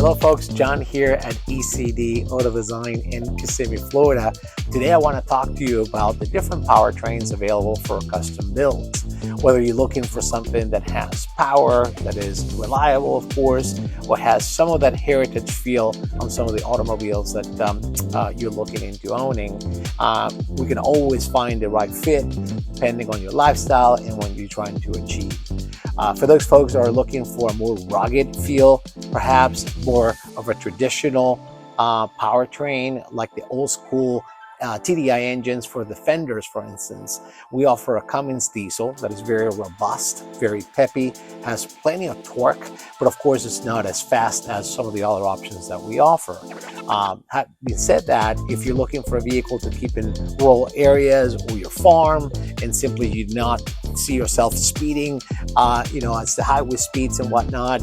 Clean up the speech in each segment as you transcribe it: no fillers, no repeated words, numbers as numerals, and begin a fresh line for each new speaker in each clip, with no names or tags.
Hello folks, John here at ECD Auto Design in Kissimmee, Florida. Today I want to talk to you about the different powertrains available for custom builds. Whether you're looking for something that has power, that is reliable of course, or has some of that heritage feel on some of the automobiles that you're looking into owning, we can always find the right fit depending on your lifestyle and what you're trying to achieve. For those folks that are looking for a more rugged feel, perhaps more of a traditional powertrain like the old school TDI engines for the fenders, for instance, we offer a Cummins diesel that is very robust, very peppy, has plenty of torque, but of course it's not as fast as some of the other options that we offer. Having said that, if you're looking for a vehicle to keep in rural areas or your farm and simply you not see yourself speeding, as the highway speeds and whatnot,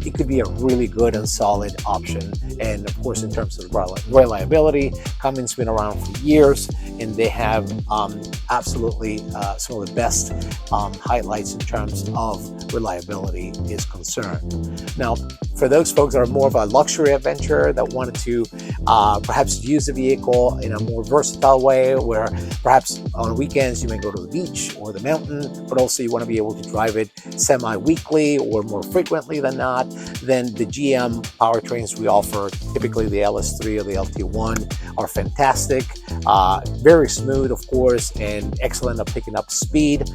it could be a really good and solid option. And of course, in terms of reliability, Cummins been around for years, and they have absolutely some of the best highlights in terms of reliability is concerned. Now, for those folks that are more of a luxury adventurer that wanted to perhaps use the vehicle in a more versatile way, where perhaps on weekends you may go to the beach or the mountain, but also you want to be able to drive it semi-weekly or more frequently than not, then the GM powertrains we offer, typically the LS3 or the LT1, are fantastic. Very smooth, of course, and excellent at picking up speed.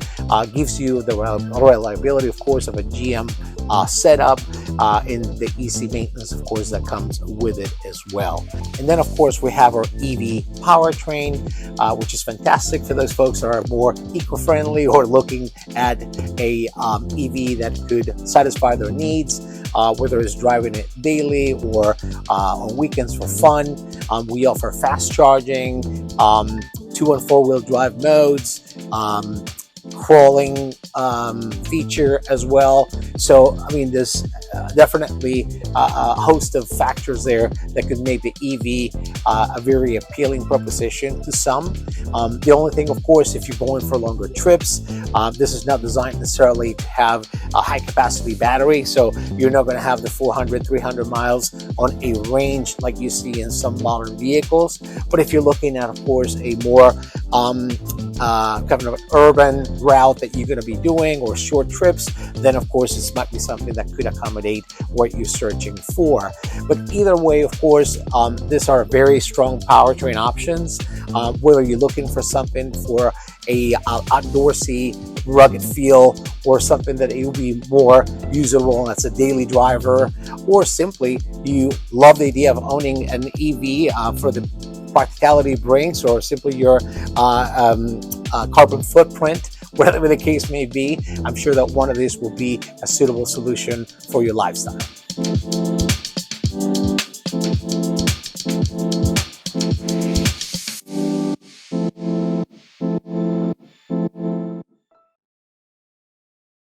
Gives you the reliability, of course, of a GM setup, and the easy maintenance, of course, that comes with it as well. And then, of course, we have our EV powertrain, which is fantastic for those folks that are more eco-friendly or looking at a EV that could satisfy their needs, whether it's driving it daily or on weekends for fun. We offer fast charging, 2- and 4-wheel drive modes, crawling feature as well. So I mean, there's definitely a host of factors there that could make the EV a very appealing proposition to some. The only thing, of course, if you're going for longer trips, this is not designed necessarily to have a high capacity battery, so you're not going to have the 400-300 miles on a range like you see in some modern vehicles. But if you're looking at, of course, a more kind of an urban route that you're going to be doing, or short trips, then of course this might be something that could accommodate what you're searching for. But either way, of course, these are very strong powertrain options. Whether you're looking for something for a outdoorsy rugged feel, or something that it will be more usable as a daily driver, or simply you love the idea of owning an EV for the practicality it brings, or simply your carbon footprint, whatever the case may be, I'm sure that one of these will be a suitable solution for your lifestyle.